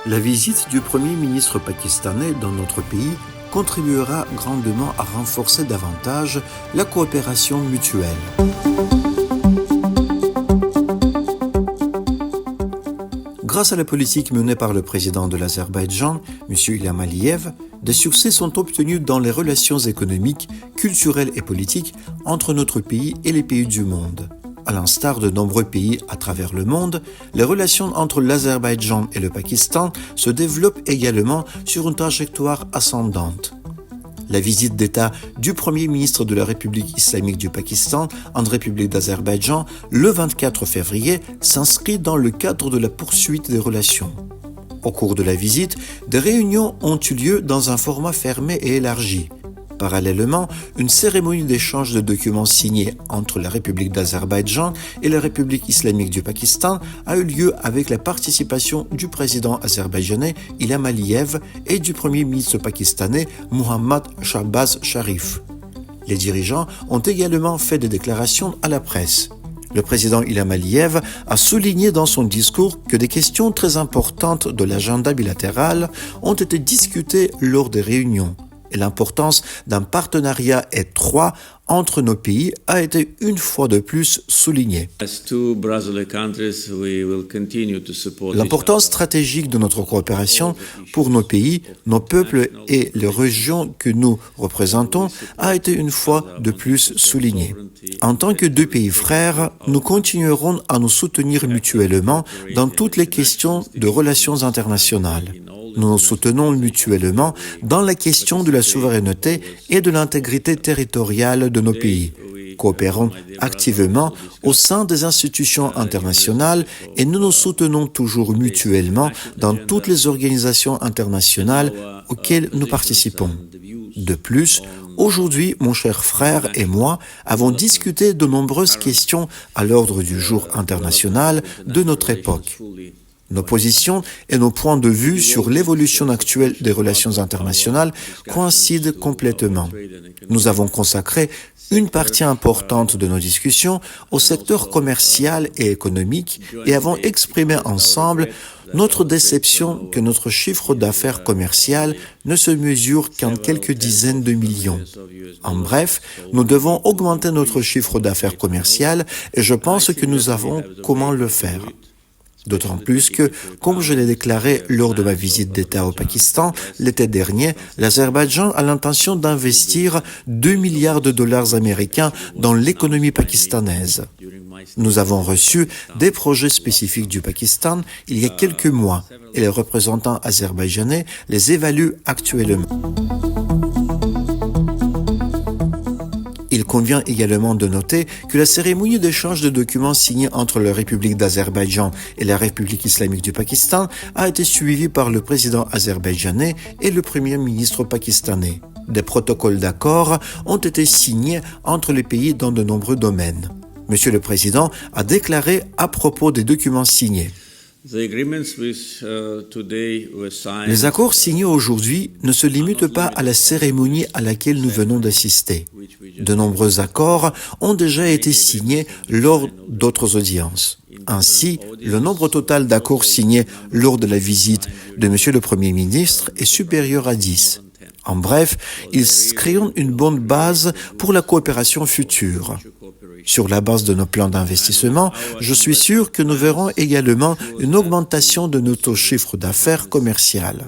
La visite du Premier ministre pakistanais dans notre pays contribuera grandement à renforcer davantage la coopération mutuelle. Grâce à la politique menée par le président de l'Azerbaïdjan, M. Ilham Aliyev, des succès sont obtenus dans les relations économiques, culturelles et politiques entre notre pays et les pays du monde. À l'instar de nombreux pays à travers le monde, les relations entre l'Azerbaïdjan et le Pakistan se développent également sur une trajectoire ascendante. La visite d'État du Premier ministre de la République islamique du Pakistan en République d'Azerbaïdjan le 24 février s'inscrit dans le cadre de la poursuite des relations. Au cours de la visite, des réunions ont eu lieu dans un format fermé et élargi. Parallèlement, une cérémonie d'échange de documents signés entre la République d'Azerbaïdjan et la République islamique du Pakistan a eu lieu avec la participation du président azerbaïdjanais Ilham Aliyev et du premier ministre pakistanais Muhammad Shahbaz Sharif. Les dirigeants ont également fait des déclarations à la presse. Le président Ilham Aliyev a souligné dans son discours que des questions très importantes de l'agenda bilatéral ont été discutées lors des réunions. Et l'importance d'un partenariat étroit entre nos pays a été une fois de plus soulignée. L'importance stratégique de notre coopération pour nos pays, nos peuples et les régions que nous représentons a été une fois de plus soulignée. En tant que deux pays frères, nous continuerons à nous soutenir mutuellement dans toutes les questions de relations internationales. Nous nous soutenons mutuellement dans la question de la souveraineté et de l'intégrité territoriale de nos pays. Coopérons activement au sein des institutions internationales et nous nous soutenons toujours mutuellement dans toutes les organisations internationales auxquelles nous participons. De plus, aujourd'hui, mon cher frère et moi avons discuté de nombreuses questions à l'ordre du jour international de notre époque. Nos positions et nos points de vue sur l'évolution actuelle des relations internationales coïncident complètement. Nous avons consacré une partie importante de nos discussions au secteur commercial et économique et avons exprimé ensemble notre déception que notre chiffre d'affaires commercial ne se mesure qu'en quelques dizaines de millions. En bref, nous devons augmenter notre chiffre d'affaires commercial et je pense que nous avons comment le faire. D'autant plus que, comme je l'ai déclaré lors de ma visite d'État au Pakistan l'été dernier, l'Azerbaïdjan a l'intention d'investir 2 milliards de dollars américains dans l'économie pakistanaise. Nous avons reçu des projets spécifiques du Pakistan il y a quelques mois et les représentants azerbaïdjanais les évaluent actuellement. Il convient également de noter que la cérémonie d'échange de documents signés entre la République d'Azerbaïdjan et la République islamique du Pakistan a été suivie par le président azerbaïdjanais et le premier ministre pakistanais. Des protocoles d'accord ont été signés entre les pays dans de nombreux domaines. Monsieur le Président a déclaré à propos des documents signés: les accords signés aujourd'hui ne se limitent pas à la cérémonie à laquelle nous venons d'assister. De nombreux accords ont déjà été signés lors d'autres audiences. Ainsi, le nombre total d'accords signés lors de la visite de M. le Premier ministre est supérieur à 10. En bref, ils créent une bonne base pour la coopération future. Sur la base de nos plans d'investissement, je suis sûr que nous verrons également une augmentation de notre chiffre d'affaires commercial.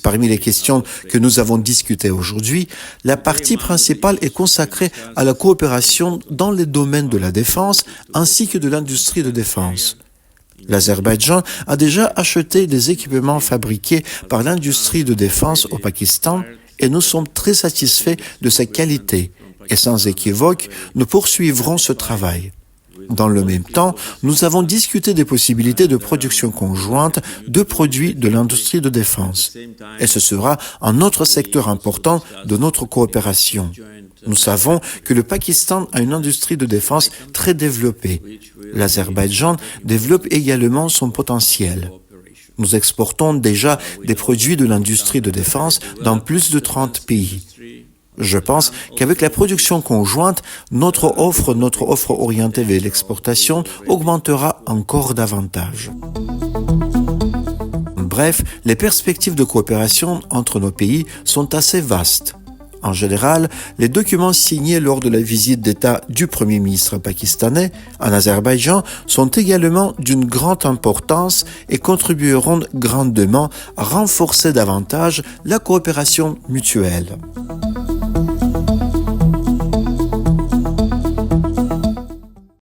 Parmi les questions que nous avons discutées aujourd'hui, la partie principale est consacrée à la coopération dans les domaines de la défense ainsi que de l'industrie de défense. L'Azerbaïdjan a déjà acheté des équipements fabriqués par l'industrie de défense au Pakistan et nous sommes très satisfaits de sa qualité. Et sans équivoque, nous poursuivrons ce travail. Dans le même temps, nous avons discuté des possibilités de production conjointe de produits de l'industrie de défense. Et ce sera un autre secteur important de notre coopération. Nous savons que le Pakistan a une industrie de défense très développée. L'Azerbaïdjan développe également son potentiel. Nous exportons déjà des produits de l'industrie de défense dans plus de 30 pays. Je pense qu'avec la production conjointe, notre offre orientée vers l'exportation augmentera encore davantage. Bref, les perspectives de coopération entre nos pays sont assez vastes. En général, les documents signés lors de la visite d'État du Premier ministre pakistanais en Azerbaïdjan sont également d'une grande importance et contribueront grandement à renforcer davantage la coopération mutuelle.